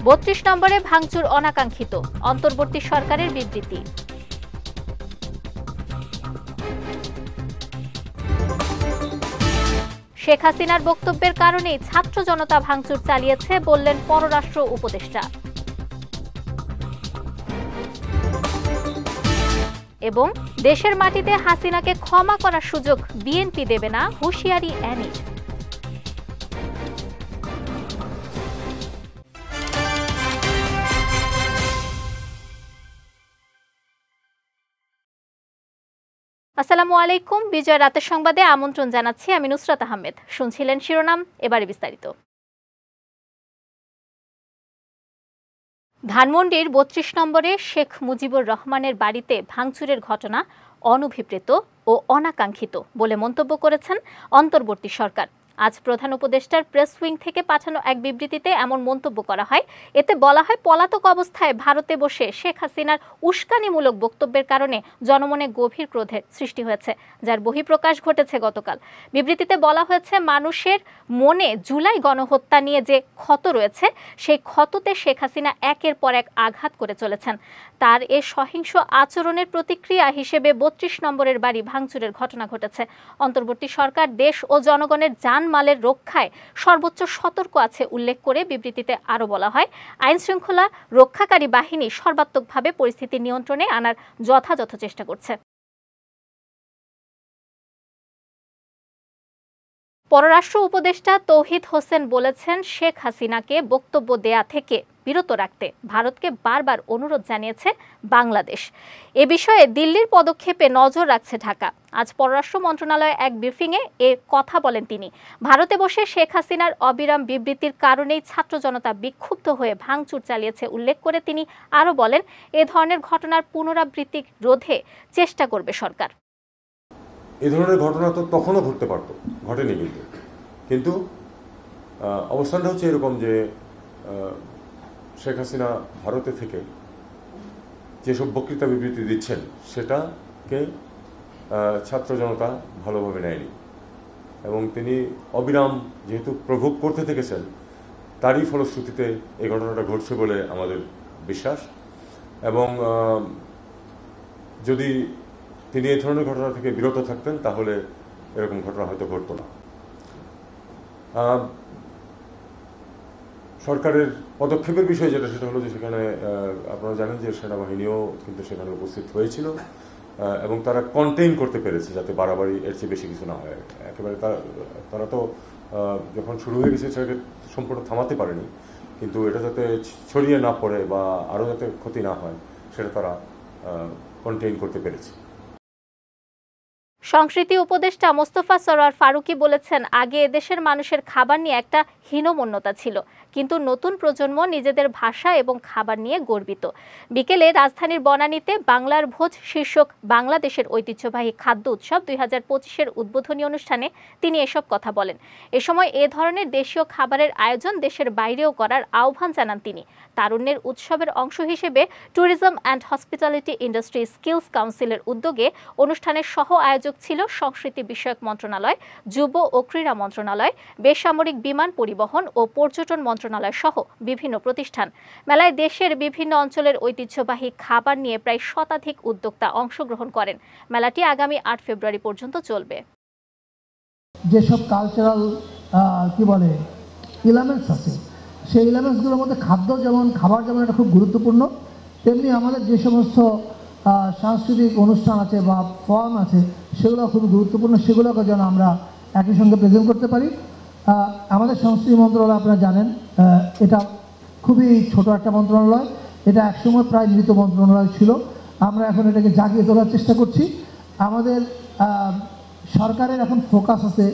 ৩২ নম্বরে ভাঙচুর অনাকাঙ্ক্ষিত, অন্তর্বর্তী সরকারের বিবৃতি। শেখ হাসিনার বক্তব্যের কারণেই ছাত্র জনতা ভাঙচুর চালিয়েছে বললেন পররাষ্ট্র উপদেষ্টা। এবং দেশের মাটিতে হাসিনাকে ক্ষমা করার সুযোগ বিএনপি দেবে না, হুঁশিয়ারি অ্যানির। আসসালামু আলাইকুম, বিজয় রাতের সংবাদে আমন্ত্রণ জানাচ্ছি আমি নুসরাত আহমেদ। শুনছিলেন শিরোনাম, এবারে বিস্তারিত। ধানমন্ডির ৩২ নম্বরে শেখ মুজিবুর রহমানের বাড়িতে ভাঙচুরের ঘটনা অনভিপ্রেত ও অনাকাঙ্ক্ষিত বলে মন্তব্য করেছেন অন্তর্বর্তী সরকার। আজ প্রধান উপদেষ্টার প্রেস উইং থেকে পাঠানো এক বিবৃতিতে এমন মন্তব্য করা হয়। এতে বলা হয়, পলাতক অবস্থায় ভারতে বসে শেখ হাসিনার উস্কানিমূলক বক্তব্যের কারণে জনমনে গভীর ক্রোধের সৃষ্টি হয়েছে, যার বহিঃপ্রকাশ ঘটেছে গতকাল। বিবৃতিতে বলা হয়েছে, মানুষের মনে জুলাই গণহত্যা নিয়ে যে ক্ষত রয়েছে, সেই ক্ষততে শেখ হাসিনা একের পর এক আঘাত করে চলেছেন। তার এ সহিংস আচরণের প্রতিক্রিয়া হিসেবে ৩২ নম্বরের বাড়ি ভাঙচুরের ঘটনা ঘটেছে। অন্তর্বর্তী সরকার দেশ ও জনগণের জানমালের রক্ষায় সর্বোচ্চ সতর্ক আছে উল্লেখ করে বিবৃতিতে আরও বলা হয়, আইন শৃঙ্খলা রক্ষাকারী বাহিনী সর্বাত্মকভাবে পরিস্থিতি নিয়ন্ত্রণে আনার যথাযথ চেষ্টা করছে। পররাষ্ট্র উপদেষ্টা তৌহিদ হোসেন বলেছেন, শেখ হাসিনাকে বক্তব্য দেয়া থেকে বিরত রাখতে ভারতকে বারবার অনুরোধ জানিয়েছে বাংলাদেশ। এ বিষয়ে দিল্লির পদক্ষেপে নজর রাখছে ঢাকা। আজ পররাষ্ট্র মন্ত্রণালয়ে এক ব্রিফিংয়ে এ কথা বলেন তিনি। ভারতে বসে শেখ হাসিনার অবিরাম বিবৃতির কারণেই ছাত্র জনতা বিক্ষুব্ধ হয়ে ভাঙচুর চালিয়েছে উল্লেখ করে তিনি আরও বলেন, এ ধরনের ঘটনার পুনরাবৃত্তি রোধে চেষ্টা করবে সরকার। এ ধরনের ঘটনা তো তখনও ঘটতে পারত, ঘটেনি কিন্তু অবস্থানটা হচ্ছে এরকম যে শেখ হাসিনা ভারতে থেকে যেসব বক্তৃতা বিবৃতি দিচ্ছেন সেটাকে ছাত্র জনতা ভালোভাবে নেয়নি, এবং তিনি অবিরাম যেহেতু প্রভোগ করতে থেকেছেন, তারই ফলশ্রুতিতে এই ঘটনাটা ঘটছে বলে আমাদের বিশ্বাস। এবং যদি তিনি এই ধরনের ঘটনা থেকে বিরত থাকতেন তাহলে এরকম ঘটনা হয়তো ঘটত না। সরকারের পদক্ষেপের বিষয় যেটা, সেটা হলো যে সেখানে আপনারা জানেন যে সেনাবাহিনীও কিন্তু সেখানে উপস্থিত হয়েছিল এবং তারা কন্টেইন করতে পেরেছে যাতে বাড়াবাড়ি এর চেয়ে বেশি কিছু না হয়। একেবারে তারা তো যখন শুরু হয়ে গেছে সেটাকে সম্পূর্ণ থামাতে পারেনি, কিন্তু এটা যাতে ছড়িয়ে না পড়ে বা আরও যাতে ক্ষতি না হয় সেটা তারা কন্টেইন করতে পেরেছে। সংস্কৃতি উপদেষ্টা মোস্তফা সরোয়ার ফারুকী বলেছেন, আগে এদেশের মানুষের খাবার নিয়ে একটা হীনমন্যতা ছিল, কিন্তু নতুন প্রজন্ম নিজেদের ভাষা এবং খাবার নিয়ে গর্বিত। বিকেলে রাজধানীর বনানীতে বাংলার ভোজ শীর্ষক বাংলাদেশের ঐতিহ্যবাহী খাদ্য উৎসব 2025-এর উদ্বোধনী অনুষ্ঠানে তিনি এসব কথা বলেন। এ সময় এ ধরনের দেশীয় খাবারের আয়োজন দেশের বাইরেও করার আহ্বান জানান তিনি। তারুণ্যের উৎসবের অংশ হিসেবে tourism and hospitality industry skills কাউন্সিলের উদ্যোগে অনুষ্ঠানের সহ আয়োজক ছিল সংস্কৃতি বিষয়ক মন্ত্রণালয়, যুব ও ক্রীড়া মন্ত্রণালয়, বেসামরিক বিমান পরিবহন ও পর্যটন মন্ত্রণালয় সহ বিভিন্ন প্রতিষ্ঠান। মেলায় দেশের বিভিন্ন অঞ্চলের ঐতিহ্যবাহী খাবার নিয়ে প্রায় শতাধিক উদ্যোক্তা অংশগ্রহণ করেন। মেলাটি আগামী 8 ফেব্রুয়ারি পর্যন্ত চলবে। যেসব কালচারাল এলিমেন্টস আছে, সেই এলিমেন্টসগুলোর মধ্যে খাবার যেমন এটা খুব গুরুত্বপূর্ণ, তেমনি আমাদের যে সমস্ত সাংস্কৃতিক অনুষ্ঠান আছে বা ফর্ম আছে সেগুলো খুবই গুরুত্বপূর্ণ। সেগুলোকে যেন আমরা একই সঙ্গে প্রেজেন্ট করতে পারি। আমাদের সংস্কৃতি মন্ত্রণালয় আপনারা জানেন, এটা খুবই ছোট একটা মন্ত্রণালয়। এটা একসময় প্রায় মৃত মন্ত্রণালয় ছিল। আমরা এখন এটাকে জাগিয়ে তোলার চেষ্টা করছি। আমাদের সরকারের এখন ফোকাস আছে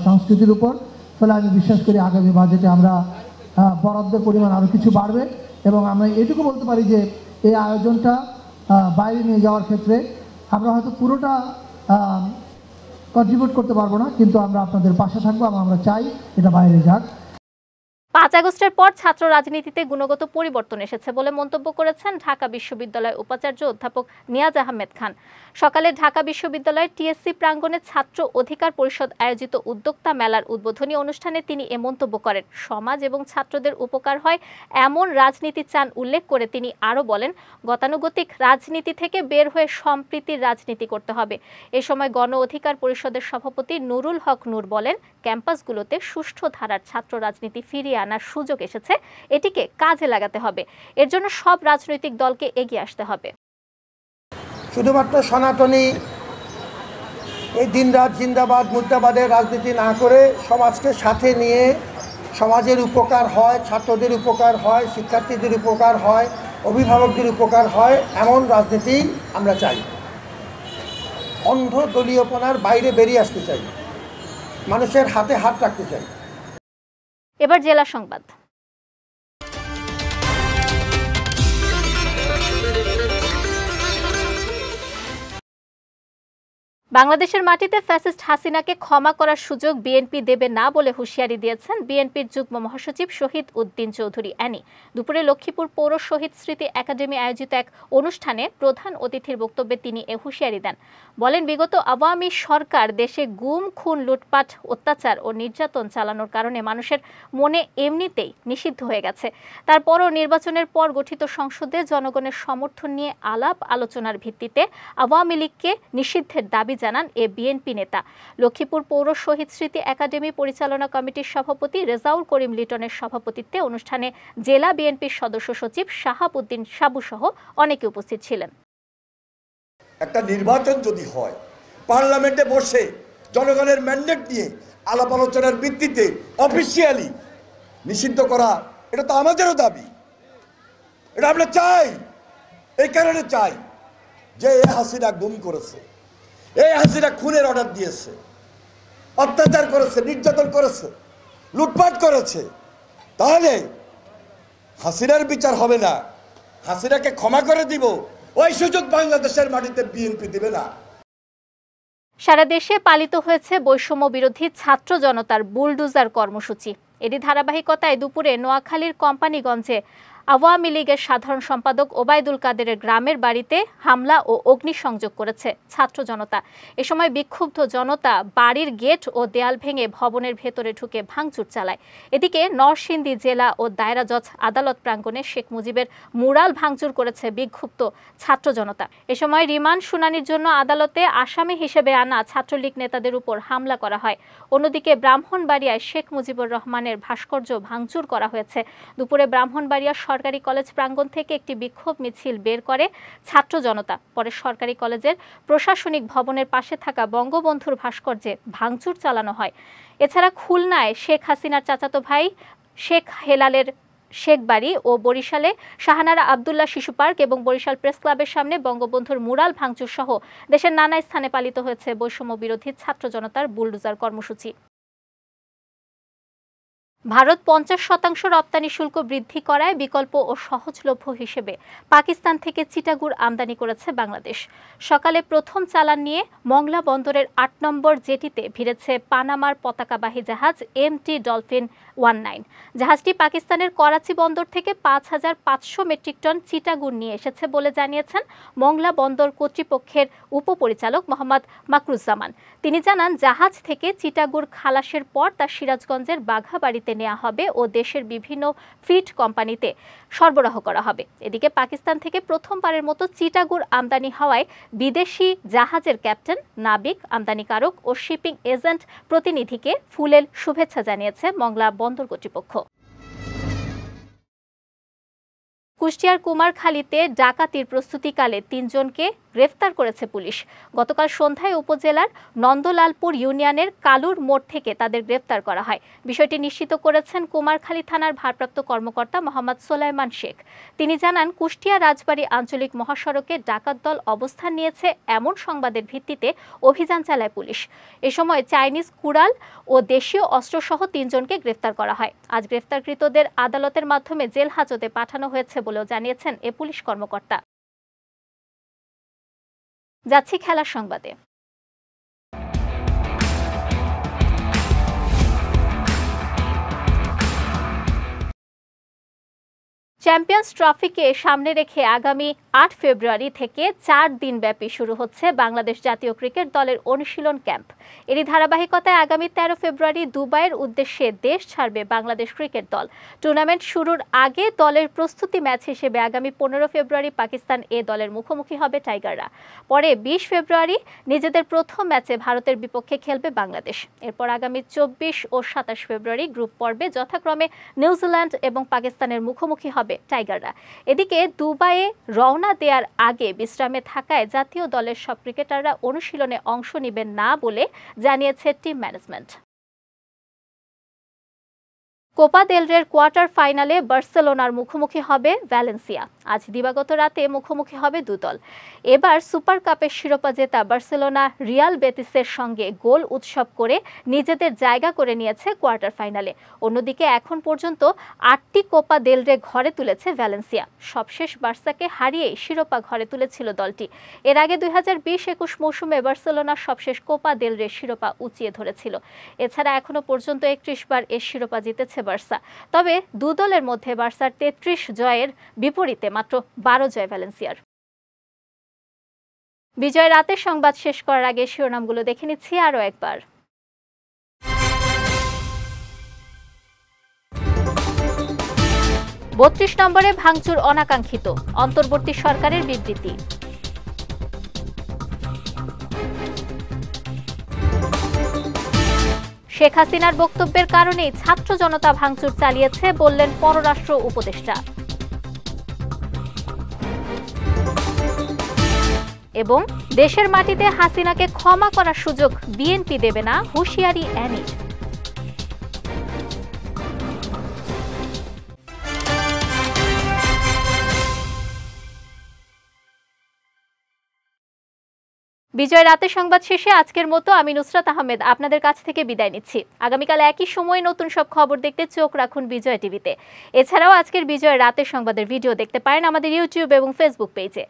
সংস্কৃতির উপর, ফলে আমি বিশ্বাস করি আগামী বাজেটে আমরা বরাদ্দের পরিমাণ আরও কিছু বাড়বে। এবং আমরা এটুকু বলতে পারি যে এই আয়োজনটা বাইরে নিয়ে যাওয়ার ক্ষেত্রে আমরা হয়তো পুরোটা কন্ট্রিবিউট করতে পারবো না, কিন্তু আমরা আপনাদের পাশে থাকবো এবং আমরা চাই এটা বাইরে যাক। 5 আগস্টের পর ছাত্র রাজনীতিতে গুণগত পরিবর্তন এসেছে বলে মন্তব্য করেছেন ঢাকা বিশ্ববিদ্যালয়ের উপাচার্য অধ্যাপক নিয়াজ আহমেদ খান। সকালে ঢাকা বিশ্ববিদ্যালয়ের টিএসসি প্রাঙ্গণে ছাত্র অধিকার পরিষদ আয়োজিত উদ্যোক্তা মেলার উদ্বোধনী অনুষ্ঠানে তিনি এ মন্তব্য করেন। সমাজ এবং ছাত্রদের উপকার হয় এমন রাজনীতি চান উল্লেখ করে তিনি আরও বলেন, গতানুগতিক রাজনীতি থেকে বের হয়ে সম্প্রীতির রাজনীতি করতে হবে। এ সময় গণ অধিকার পরিষদের সভাপতি নুরুল হক নূর বলেন, ক্যাম্পাসগুলোতে সুষ্ঠু ধারার ছাত্র রাজনীতি ফিরিয়ে আনার সুযোগ এসেছে, এটিকে কাজে লাগাতে হবে। এর জন্য সব রাজনৈতিক দলকে এগিয়ে আসতে হবে। শুধুমাত্র সনাতনী এই দিনরাত জিন্দাবাদ মুর্দাবাদের রাজনীতি না করে সমাজকে সাথে নিয়ে সমাজের উপকার হয়, ছাত্রদের উপকার হয়, শিক্ষার্থীদের উপকার হয়, অভিভাবকদের উপকার হয় এমন রাজনীতি আমরা চাই। অন্ধ দলীয়পনার বাইরে বেরিয়ে আসতে চাই, মানুষের হাতে হাত রাখতে চাই। এবার জেলা সংবাদ। বাংলাদেশের মাটিতে ফ্যাসিস্ট হাসিনাকে ক্ষমা করার সুযোগ বিএনপি দেবে না বলে হুঁশিয়ারি দিয়েছেন বিএনপির যুগ্ম মহাসচিব শহীদ উদ্দিন চৌধুরী অ্যানি। দুপুরে লক্ষ্মীপুর পৌর শহীদ স্মৃতি একাডেমি আয়োজিত এক অনুষ্ঠানে প্রধান অতিথির বক্তব্যে তিনি এ হুঁশিয়ারি দেন। বলেন, বিগত আওয়ামী সরকার দেশে গুম, খুন, লুটপাট, অত্যাচার ও নির্যাতন চালানোর কারণে মানুষের মনে এমনিতেই নিষিদ্ধ হয়ে গেছে। তারপরও নির্বাচনের পর গঠিত সংসদে জনগণের সমর্থন নিয়ে আলাপ আলোচনার ভিত্তিতে আওয়ামী লীগকে নিষিদ্ধের দাবি জানান এ বিএনপি নেতা। লক্ষ্মীপুর পৌর শহীদ স্মৃতি একাডেমি পরিচালনা কমিটির সভাপতি রেজাউল করিম লিটনের সভাপতিত্বে অনুষ্ঠানে জেলা বিএনপির সদস্য সচিব শাহাব উদ্দিন সাবু সহ অনেকে উপস্থিত ছিলেন। একটা নির্বাচন যদি হয়, পার্লামেন্টে বসে জনগণের ম্যান্ডেট নিয়ে আলাপ আলোচনার ভিত্তিতে অফিসিয়ালি নিষিদ্ধ করা, এটা তো আমাদেরও দাবি। এটা আমরা চাই, এই কারণে চাই যে এ হাসিনা গুম করেছে, এই হাসিনা খুনের অর্ডার দিয়েছে, অত্যাচার করেছে, নির্যাতন করেছে, লুটপাট করেছে। তাহলে হাসিনার বিচার হবে না, হাসিনাকে ক্ষমা করে দিব, ওই সুযোগ বাংলাদেশের মাটিতে বিএনপি দিবে না। সারা দেশে পালিত হয়েছে বৈষম্য বিরোধী ছাত্র জনতার বুলডুজার কর্মসূচি। এরই ধারাবাহিকতায় দুপুরে নোয়াখালীর কোম্পানিগঞ্জে আওয়ামী লীগের সাধারণ সম্পাদক ওবায়দুল কাদেরের গ্রামের বাড়িতে হামলা ও অগ্নিসংযোগ করেছে ছাত্র জনতা। এ সময় বিক্ষুব্ধ জনতা বাড়ির গেট ও দেয়াল ভেঙে ভবনের ভেতরে ঢুকে ভাঙচুর চালায়। এদিকে নরসিংদী জেলা ও দায়রা জজ আদালত প্রাঙ্গণে শেখ মুজিবের মুরাল ভাঙচুর করেছে বিক্ষুব্ধ ছাত্র জনতা। এ সময় রিমান্ড শুনানির জন্য আদালতে আসামি হিসেবে আনা ছাত্রলীগ নেতাদের উপর হামলা করা হয়। অন্যদিকে ব্রাহ্মণবাড়িয়ায় শেখ মুজিবুর রহমানের ভাস্কর্য ভাঙচুর করা হয়েছে। দুপুরে ব্রাহ্মণবাড়িয়া সরকারি কলেজ প্রাঙ্গণ থেকে একটি বিক্ষোভ মিছিল বের করে ছাত্র জনতা। পরে সরকারি কলেজের প্রশাসনিক ভবনের পাশে থাকা বঙ্গবন্ধুর ভাস্কর্যে ভাঙচুর চালানো হয়। এছাড়া খুলনায় শেখ হাসিনার চাচাতো ভাই শেখ হেলালের শেখ বাড়ি ও বরিশালে শাহানারা আবদুল্লাহ শিশু পার্ক এবং বরিশাল প্রেস ক্লাবের সামনে বঙ্গবন্ধুর মুরাল ভাঙচুর সহ দেশের নানা স্থানে পালিত হয়েছে বৈষম্য বিরোধী ছাত্র জনতার বুলডোজার কর্মসূচি। ভারত 50% রপ্তানি শুল্ক বৃদ্ধি করায় বিকল্প ও সহজলভ্য হিসেবে পাকিস্তান থেকে চিটাগুড় আমদানি করেছে বাংলাদেশ। সকালে প্রথম চালান নিয়ে মংলা বন্দরের 8 নম্বর জেটিতে ভিড়েছে পানামার পতাকাবাহী জাহাজ MT ডলফিন 19। জাহাজটি পাকিস্তানের করাচি বন্দর থেকে 5500 মেট্রিক টন চিটাগুড় নিয়ে এসেছে বলে জানিয়েছেন মংলা বন্দর কর্তৃপক্ষের উপপরিচালক মোহাম্মদ মাকরুজ্জামান। তিনি জানান, জাহাজ থেকে চিটাগুড় খালাসের পর তা সিরাজগঞ্জের বাঘাবাড়িতে নেওয়া হবে ও দেশের বিভিন্ন ফিড কোম্পানিতে সরবরাহ করা হবে। এদিকে পাকিস্তান থেকে প্রথমবারের মতো চিটাগুড় আমদানি হওয়ায় বিদেশি জাহাজের ক্যাপ্টেন, নাবিক, আমদানিকারক ও শিপিং এজেন্ট প্রতিনিধিকে ফুলেল শুভেচ্ছা জানিয়েছে মংলা বন্দর কর্তৃপক্ষ। কুষ্টিয়ার কুমারখালীতে ডাকাতির প্রস্তুতিকালে 3 জনকে গ্রেফতার করেছে পুলিশ। গতকাল সন্ধ্যায় উপজেলার নন্দলালপুর ইউনিয়নের কালুর মোড় থেকে তাদের গ্রেফতার করা হয়। বিষয়টি নিশ্চিত করেছেন কুমারখালী থানার ভারপ্রাপ্ত কর্মকর্তা মোহাম্মদ সোলাইমান শেখ। তিনি জানান, কুষ্টিয়া রাজবাড়ী আঞ্চলিক মহাসড়কে ডাকাত দল অবস্থান নিয়েছে এমন সংবাদের ভিত্তিতে অভিযান চালায় পুলিশ। এ সময় চাইনিজ কুড়াল ও দেশীয় অস্ত্রসহ 3 জনকে গ্রেফতার করা হয়। আজ গ্রেফতারকৃতদের আদালতের মাধ্যমে জেল হাজতে পাঠানো হয়েছে বলেও জানিয়েছেন এ পুলিশ কর্মকর্তা। যাচ্ছি খেলার সংবাদে। চ্যাম্পিয়ন্স ট্রফিকে সামনে রেখে আগামী ৮ ফেব্রুয়ারি থেকে ৪ দিনব্যাপী শুরু হচ্ছে বাংলাদেশ জাতীয় ক্রিকেট দলের অনুশীলন ক্যাম্প। এরই ধারাবাহিকতায় আগামী ১৩ ফেব্রুয়ারি দুবাইয়ের উদ্দেশ্যে দেশ ছাড়বে বাংলাদেশ ক্রিকেট দল। টুর্নামেন্ট শুরুর আগে দলের প্রস্তুতি ম্যাচ হিসেবে আগামী ১৫ ফেব্রুয়ারি পাকিস্তান এ দলের মুখোমুখি হবে টাইগাররা। পরে ২০ ফেব্রুয়ারি নিজেদের প্রথম ম্যাচে ভারতের বিপক্ষে খেলবে বাংলাদেশ। এরপর আগামী ২৪ ও ২৭ ফেব্রুয়ারি গ্রুপ পর্বে যথাক্রমে নিউজিল্যান্ড এবং পাকিস্তানের মুখোমুখি হবে টাইগাররা। এদিকে দুবাইয়ে রওনা দেওয়ার আগে বিশ্রামে থাকায় জাতীয় দলের সব ক্রিকেটাররা অনুশীলনে অংশ নেবেন না বলে জানিয়েছে টিম ম্যানেজমেন্ট। কোপা দেল রের কোয়ার্টার ফাইনালে বার্সেলোনার মুখোমুখি হবে ভ্যালেন্সিয়া। আজ দিবাগত রাতে মুখোমুখি হবে দুদল। এবার সুপার কাপের শিরোপা জেতা বার্সেলোনা রিয়াল বেতিসের সঙ্গে গোল উৎসব করে নিজেদের জায়গা করে নিয়েছে কোয়ার্টার ফাইনালে। অন্যদিকে এখন পর্যন্ত ৮টি কোপা দেল রে ঘরে তুলেছে ভ্যালেন্সিয়া। সবশেষ বার্সাকে হারিয়েই শিরোপা ঘরে তুলেছিল দলটি। এর আগে ২০২০-২১ মৌসুমে বার্সেলোনা সবশেষ কোপা দেল রে শিরোপা উঁচিয়ে ধরেছিল। এছাড়া এখনো পর্যন্ত ৩১ বার এর শিরোপা জিতেছে বার্সা। তবে দু দলের মধ্যে বার্সার ৩৩ জয়ের বিপরীতে মাত্র ১২ জয় ভ্যালেন্সিয়ার। বিজয় রাতের সংবাদ শেষ করার আগে শিরোনামগুলো দেখে নিচ্ছি আরও একবার। ৩২ নম্বরে ভাঙচুর অনাকাঙ্ক্ষিত, অন্তর্বর্তী সরকারের বিবৃতি। শেখ হাসিনার বক্তব্যের কারণেই ছাত্র জনতা ভাঙচুর চালিয়েছে বললেন পররাষ্ট্র উপদেষ্টা। এবং দেশের মাটিতে হাসিনাকে ক্ষমা করার সুযোগ বিএনপি দেবে না, হুঁশিয়ারি অ্যানির। বিজয় রাতের সংবাদ শেষে আজকের মতো আমি নুসরাত আহমেদ আপনাদের কাছ থেকে বিদায় নিচ্ছি। আগামীকাল একই সময়ে নতুন সব খবর দেখতে চোখ রাখুন বিজয় টিভিতে। এছাড়াও আজকের বিজয় রাতের সংবাদের ভিডিও দেখতে পারেন আমাদের ইউটিউব এবং ফেসবুক পেজে।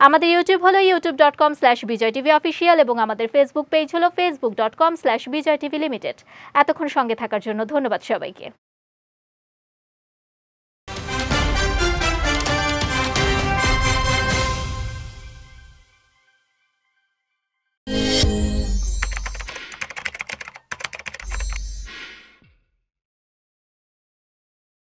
আমাদের ইউটিউব হলো youtube.com/bijytvofficial এবং আমাদের ফেসবুক পেজ হলো facebook.com/bijytvlimited। এতক্ষণ সঙ্গে থাকার জন্য ধন্যবাদ সবাইকে।